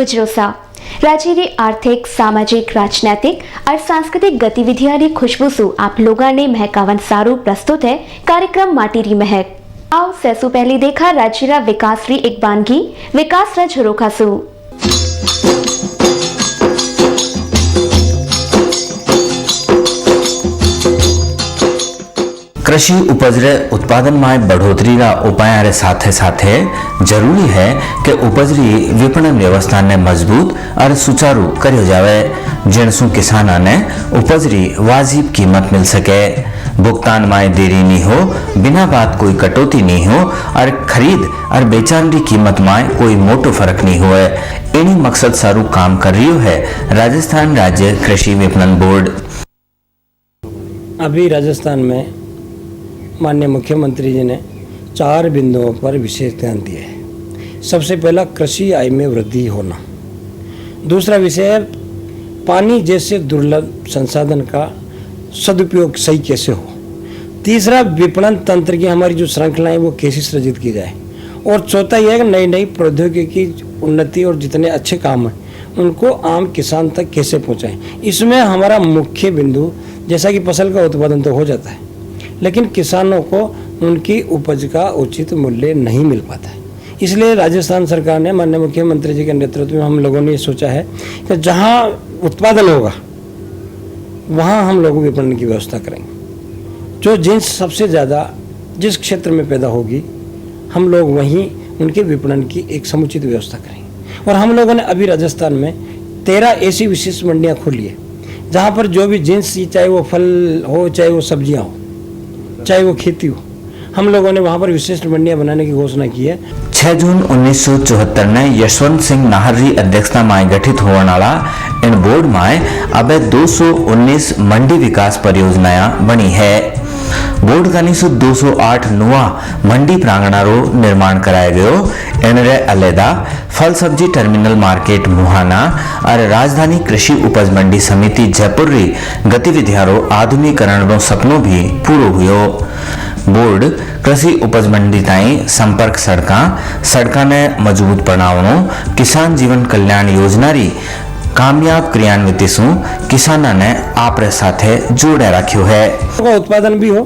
गुजरोसा राज्य की आर्थिक सामाजिक राजनैतिक और सांस्कृतिक गतिविधियों की खुशबू सु आप लोगों ने महकावन सारू प्रस्तुत है कार्यक्रम माटीरी महक। आओ सैसु पहले देखा राज्य रा विकास री एक बानगी विकास रा झरोखा सु। कृषि उपज रे उत्पादन में बढ़ोतरी रा उपाय रे साथे साथे जरूरी है कि उपज री विपणन व्यवस्था ने मजबूत और सुचारू करियो जावे, जिनसु किसाना ने उपज री वाजिब कीमत मिल सके, भुगतान में देरी नहीं हो, बिना बात कोई कटौती नहीं हो और खरीद और बेचान की कीमत में कोई मोटो फर्क नहीं हुए। इन्हीं मकसद सारू काम कर रही है राजस्थान राज्य कृषि विपणन बोर्ड। अभी राजस्थान में माननीय मुख्यमंत्री जी ने 4 बिंदुओं पर विशेष ध्यान दिया है। सबसे पहला कृषि आय में वृद्धि होना, दूसरा विषय है पानी जैसे दुर्लभ संसाधन का सदुपयोग सही कैसे हो, तीसरा विपणन तंत्र की हमारी जो श्रृंखलाएं वो कैसे सृजित की जाए, और चौथा यह है कि नई नई प्रौद्योगिकी की उन्नति और जितने अच्छे काम हैं उनको आम किसान तक कैसे पहुंचाएं। इसमें हमारा मुख्य बिंदु जैसा कि फसल का उत्पादन तो हो जाता है, लेकिन किसानों को उनकी उपज का उचित मूल्य नहीं मिल पाता है। इसलिए राजस्थान सरकार ने माननीय मुख्यमंत्री जी के नेतृत्व में हम लोगों ने ये सोचा है कि जहाँ उत्पादन होगा वहाँ हम लोग विपणन की व्यवस्था करेंगे। जो जिन्स सबसे ज़्यादा जिस क्षेत्र में पैदा होगी हम लोग वहीं उनके विपणन की एक समुचित व्यवस्था करेंगे। और हम लोगों ने अभी राजस्थान में 13 ऐसी विशेष मंडियाँ खोली है जहाँ पर जो भी जिन्स, चाहे वो फल हो, चाहे वो सब्जियाँ हो, चाहे वो खेती हो, हम लोगों ने वहाँ पर विशिष्ट मंडियाँ बनाने की घोषणा की है। 6 जून 1974 ने यशवंत सिंह नाहर की अध्यक्षता में गठित होने वाला इन बोर्ड में अब 219 मंडी विकास परियोजनाएं बनी है। बोर्ड का 208 नुआ मंडी प्रांगणारो निर्माण कराया गयो। इनरे अलहदा फल सब्जी टर्मिनल मार्केट मुहाना और राजधानी कृषि उपज मंडी समिति जयपुर री गतिविधियां रो आधुनिकीकरण रो सपनो भी पूरो हुयो। बोर्ड कृषि उपज मंडी ताई संपर्क सड़का ने मजबूत बनावनो, किसान जीवन कल्याण योजना री कामयाब क्रियान्विति सु किसाना ने आपरे साथे जोड़े रखियो है। उत्पादन भी हो,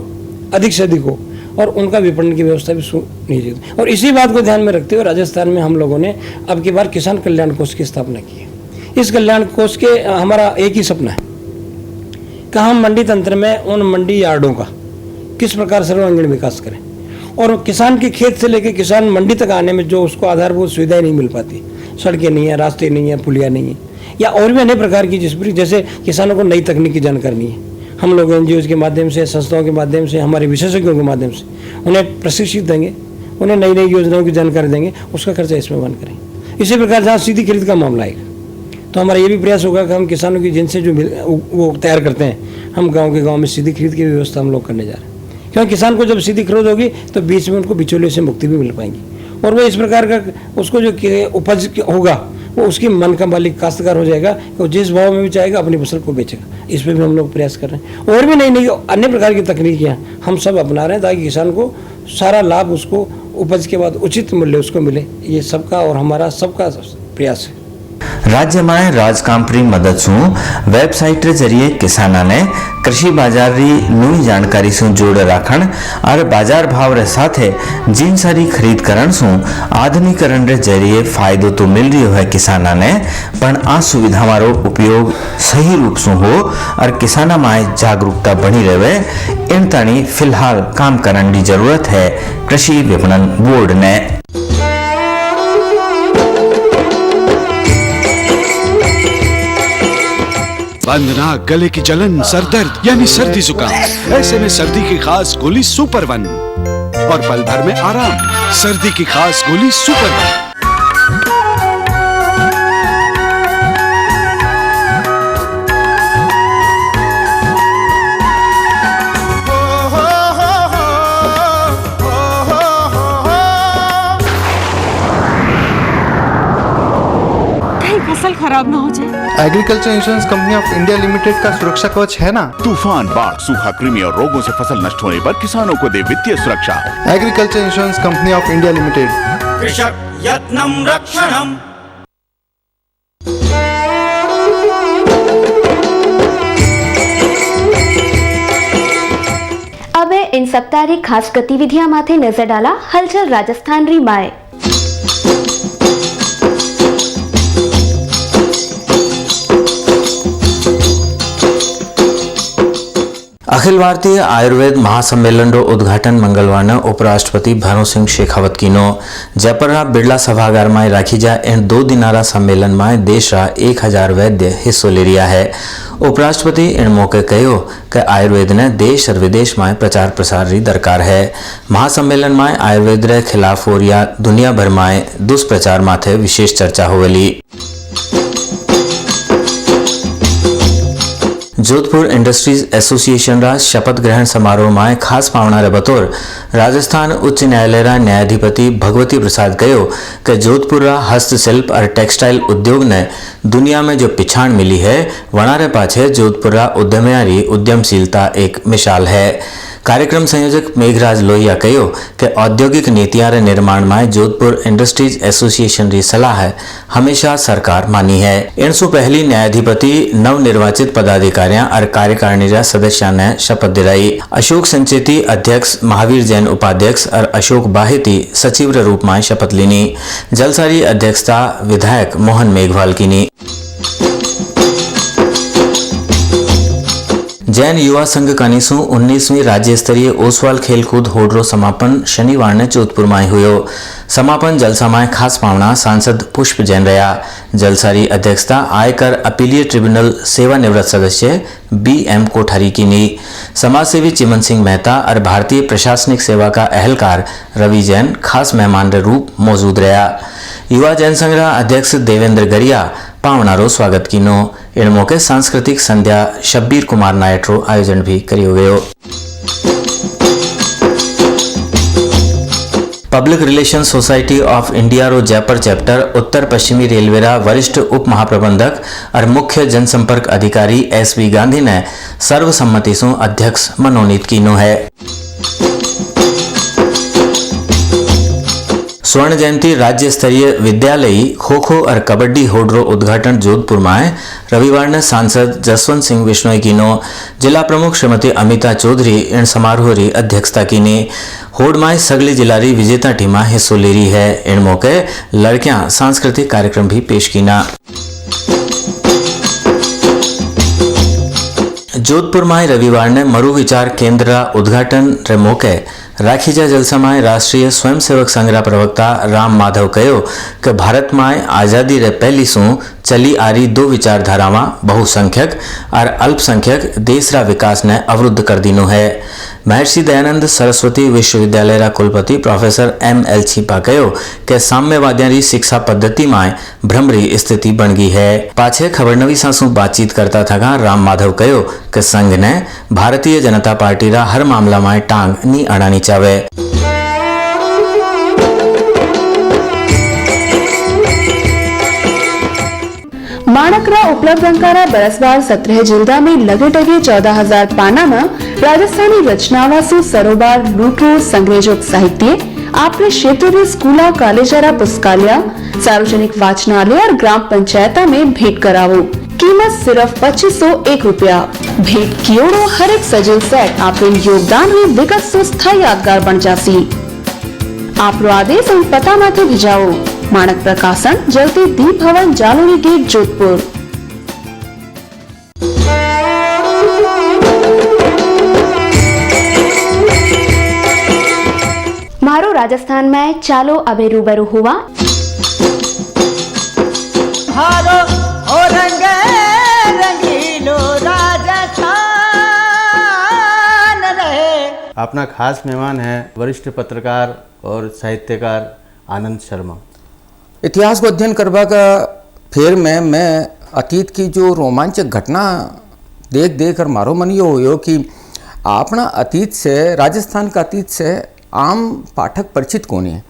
अधिक से अधिक हो, और उनका विपणन की व्यवस्था भी सुनिश्चित। और इसी बात को ध्यान में रखते हुए राजस्थान में हम लोगों ने अब की बार किसान कल्याण कोष की स्थापना की है। इस कल्याण कोष के हमारा एक ही सपना है कि हम मंडी तंत्र में उन मंडी यार्डों का किस प्रकार सर्वांगीण विकास करें, और किसान के खेत से लेकर किसान मंडी तक आने में जो उसको आधारभूत सुविधाएं नहीं मिल पाती, सड़कें नहीं है, रास्ते नहीं है, पुलिया नहीं है, या और भी अनेक प्रकार की जैसे किसानों को नई तकनीक की जानकारी नहीं है, हम लोग NGOs के माध्यम से, संस्थाओं के माध्यम से, हमारे विशेषज्ञों के माध्यम से उन्हें प्रशिक्षित देंगे, उन्हें नई नई योजनाओं की जानकारी देंगे, उसका खर्चा इसमें बंद करेंगे। इसी प्रकार जहाँ सीधी खरीद का मामला आएगा तो हमारा ये भी प्रयास होगा कि हम किसानों की जिनसे जो वो तैयार करते हैं, हम गाँव के गाँव में सीधी खरीद की व्यवस्था हम लोग करने जा रहे हैं। क्योंकि किसान को जब सीधी खरीद होगी तो बीच में उनको बिचौलियों से मुक्ति भी मिल पाएंगी, और वो इस प्रकार का उसको जो उपज होगा वो उसकी मन का मालिक काश्तकार हो जाएगा, वो जिस भाव में भी चाहेगा अपनी फसल को बेचेगा। इस पर भी हम लोग प्रयास कर रहे हैं, और भी नई नई अन्य प्रकार की तकनीकियाँ हम सब अपना रहे हैं ताकि किसान को सारा लाभ उसको उपज के बाद उचित मूल्य उसको मिले। ये सबका और हमारा सबका प्रयास है। राज्य में राजकामरी मदद सु वेबसाइट रे जरिए किसाना ने कृषि बाजार री नई जानकारी सु जोड़े राखण और बाजार भाव रे साथे जिन सारी खरीद करण सु आधुनिकीकरण रे जरिए फायदो तो मिल रही है किसाना ने, पण आ सुविधा मारो उपयोग सही रूप सु हो और किसाना में जागरूकता बनी रहे, इन ताणी फिलहाल काम करने की जरूरत है कृषि विपणन बोर्ड ने। वंदना गले की जलन, सर दर्द यानी सर्दी जुकाम, ऐसे में सर्दी की खास गोली सुपर वन, और पल भर में आराम। सर्दी की खास गोली सुपर वन। फसल खराब ना हो जाए। Agriculture insurance company of India limited का सुरक्षा कवच है ना। तूफान, बाढ़, सूखा, कृमि और रोगों से फसल नष्ट होने पर किसानों को दे वित्तीय सुरक्षा। Agriculture insurance company of India limited. कृषक यत्नम रक्षणम। इन सप्ताहरी खास गतिविधियां माथे नजर डाला हलचल राजस्थान री माए। अखिल भारतीय आयुर्वेद महासम्मेलन रो उद्घाटन मंगलवार ने उपराष्ट्रपति भानु सिंह शेखावत कीनो। जयपुर बिरला सभागार में राखी जा इन 2 दिनारा सम्मेलन में देश रा 1000 वैद्य हिस्सों ले रिया है। उपराष्ट्रपति इन मौके कहो कि आयुर्वेद ने देश और विदेश में प्रचार प्रसार री दरकार है। महासम्मेलन में आयुर्वेद रे खिलाफ हो रिया दुनिया भर में दुष्प्रचार माथे विशेष चर्चा होवेली। जोधपुर इंडस्ट्रीज एसोसिएशन रा शपथ ग्रहण समारोह में खास पावना रे बतौर राजस्थान उच्च न्यायालय रा न्यायाधिपति भगवती प्रसाद कहो कि जोधपुर रा हस्तशिल्प और टेक्सटाइल उद्योग ने दुनिया में जो पिछाण मिली है वनारे पाछे जोधपुर रा उद्यमियारी उद्यमशीलता एक मिसाल है। कार्यक्रम संयोजक मेघराज लोहिया कहो कि औद्योगिक नीतियां रे निर्माण में जोधपुर इंडस्ट्रीज एसोसिएशन री सलाह हमेशा सरकार मानी है। इनसु पहली न्यायाधिपति नवनिर्वाचित पदाधिकारियां और कार्यकारिणी रा सदस्या ने शपथ दिलाई। अशोक संचेती अध्यक्ष, महावीर जैन उपाध्यक्ष और अशोक बाहेती सचिव रे रूप में शपथ लीनी। जलसारी अध्यक्षता विधायक मोहन मेघवाल कीनी। जैन युवा संघ कानीसु 19वीं राज्य स्तरीय ओसवाल खेलकूद होड़रो समापन शनिवार ने जोधपुर में हुयो। समापन जलसा में खास पावना सांसद पुष्प जैन रहा। जलसारी अध्यक्षता आयकर अपीलीय ट्रिब्यूनल सेवानिवृत्त सदस्य BM कोठारी की नी। समाजसेवी चिमन सिंह मेहता और भारतीय प्रशासनिक सेवा का अहलकार रवि जैन खास मेहमान के रूप मौजूद रहा। युवा जैन संघ अध्यक्ष देवेंद्र गरिया पावनारो स्वागत कीनो। इन मौके सांस्कृतिक संध्या शब्बीर कुमार नायक रो आयोजन भी करियो गयो। Public Relation Society of India रो जयपुर चैप्टर उत्तर पश्चिमी रेलवे रा वरिष्ठ उप महाप्रबंधक और मुख्य जनसंपर्क अधिकारी SV गांधी ने सर्वसम्मति से अध्यक्ष मनोनीत कीनो है। स्वर्ण जयंती राज्य स्तरीय विद्यालयी खो खो और कबड्डी होड़रो उद्घाटन जोधपुर में रविवार ने सांसद जसवंत सिंह बिश्नोई कीनो। जिला प्रमुख श्रीमती अमिता चौधरी इन समारोह री अध्यक्षता कीनी। होड़ में सगली जिला री विजेता टीमा हिस्सो ले रही है। इन मौके लड़कियां सांस्कृतिक कार्यक्रम भी पेश कीना। जोधपुर में रविवार ने मरु विचार केंद्र उद्घाटन रे मौके राखीजा जलसा में राष्ट्रीय स्वयंसेवक संघ रा प्रवक्ता राम माधव कहो कि भारत में आजादी रे पहली सु चली आ रही 2 विचारधारावां बहुसंख्यक और अल्पसंख्यक देश रा विकास ने अवरुद्ध कर दीनो है। महर्षि दयानंद सरस्वती विश्वविद्यालय रा कुलपति प्रोफेसर ML छिपा कहो कि साम्यवादियों री शिक्षा पद्धति में भ्रमरी स्थिति बन गई है। पाछे खबरनवी सासु बातचीत करता था राम माधव कहो कि संघ ने भारतीय जनता पार्टी रा हर मामला में टांग नी अड़ानी चावे। माणकरा उपलब्ध अंकारा बरसबार 17 जिल्दा में लगे टगे 14,000 पाना में राजस्थानी रचनावासु सरोबार लूटरो संग्रहजोग साहित्य आपरे क्षेत्र में स्कूला कॉलेजरा पुस्तकालय सार्वजनिक वाचनालय और ग्राम पंचायता में भेंट करावो। कीमत सिर्फ 2501 रुपया। भेंट कियोड़ो हर एक सजल सेट आपरे योगदान में विगत सो स्थायी यादगार बन जासी। आपरो आदेश और पता माथे भिजाओ। माणक प्रकाशन जलते दीप भवन जालोरी गेट जोधपुर। मारो राजस्थान में चालो अबे रूबरू हुआ। अपना खास मेहमान है वरिष्ठ पत्रकार और साहित्यकार आनंद शर्मा। इतिहास को अध्ययन करवा का फेर में मैं अतीत की जो रोमांचक घटना देख देख कर मारो मन यो हो कि अपना अतीत से राजस्थान का अतीत से आम पाठक परिचित कौन है,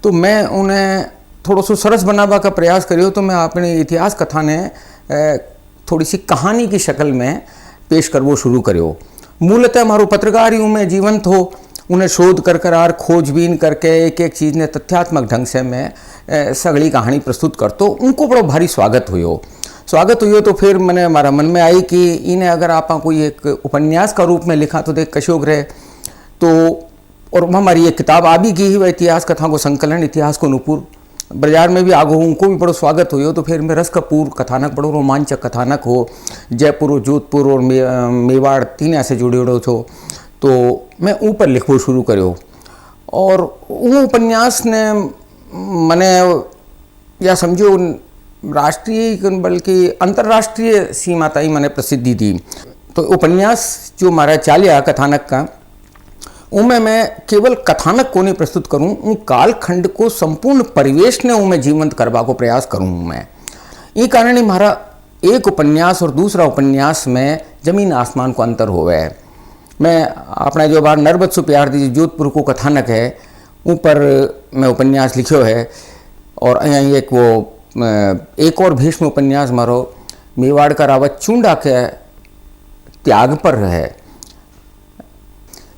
तो मैं उन्हें थोड़ा सो सरस बनावा का प्रयास करियो। तो मैं अपनी इतिहास कथा ने थोड़ी सी कहानी की शक्ल में पेश करवो शुरू करियो। मूलतः हमारो पत्रकार यूँ में जीवंत हो, उन्हें शोध कर कर खोजबीन करके एक एक चीज़ ने तथ्यात्मक ढंग से मैं सगली कहानी प्रस्तुत करतो। उनको बड़ा भारी स्वागत हुई तो फिर मैंने हमारा मन में आई कि इन्हें अगर आप कोई एक उपन्यास का रूप में लिखा तो देख कशोक रहे। तो और हमारी एक किताब आ भी गई है, वह इतिहास कथा को संकलन इतिहास को नुपुर बाजार में भी आगो हो, उनको भी बड़ो स्वागत हो। तो फिर में रस कपूर कथानक बड़ो रोमांचक कथानक हो, जयपुर और जोधपुर और मेवाड़ तीन से जुड़े उड़ो छो, तो मैं ऊपर लिखो शुरू करो। और वो उपन्यास ने मने या समझो राष्ट्रीय बल्कि अंतर्राष्ट्रीय सीमा ताई मैंने प्रसिद्धि दी। तो उपन्यास जो हमारा चालिया कथानक का, उनमें मैं केवल कथानक को नहीं प्रस्तुत करूं, उन कालखंड को संपूर्ण परिवेश ने उनमें जीवंत करवा को प्रयास करूं मैं। ये कारण ही हमारा एक उपन्यास और दूसरा उपन्यास में जमीन आसमान को अंतर हुआ है। मैं अपना जो बार नरबत सु प्यार दी जोधपुर को कथानक है, ऊपर मैं उपन्यास लिखो है। और यहाँ एक वो एक और भीष्म उपन्यास मारो मेवाड़ का रावत चूंडा के त्याग पर है।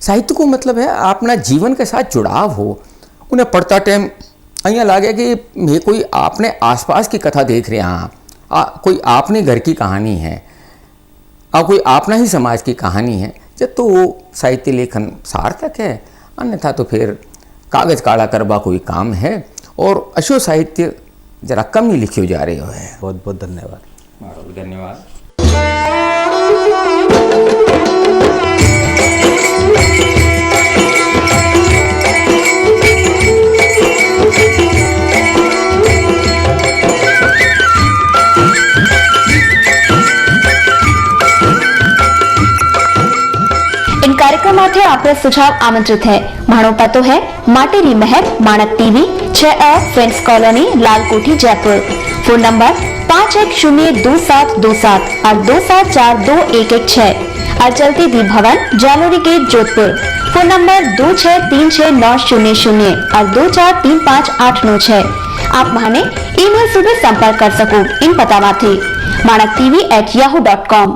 साहित्य को मतलब है अपना जीवन के साथ जुड़ाव हो। उन्हें पढ़ता टाइम અહીંયા लागे कि ये कोई आपने आसपास की कथा देख रहे हैं, कोई आपने घर की कहानी है, कोई अपना ही समाज की कहानी है, जब तो वो साहित्य लेखन सार्थक है। अन्यथा तो फिर कागज काला करवा कोई काम है। और अशो साहित्य जरा कम ही लिखियो जा रहे हो है। बहुत बहुत धन्यवाद। धन्यवाद। इन कार्यक्रमार्थी आपका सुझाव आमंत्रित है। मानो पतो है माटेरी महक, मानक टीवी, 6A फ्रेंड्स कॉलोनी, लाल कोठी, जयपुर। फोन नंबर 51022727 और 27421116 और चलती दी भवन, Jalori gate, Jodhpur. Phone number 26369000 और 24358696। आप माने ईमेल से भी संपर्क कर सको। इन पता माथी manaktv@yahoo.com।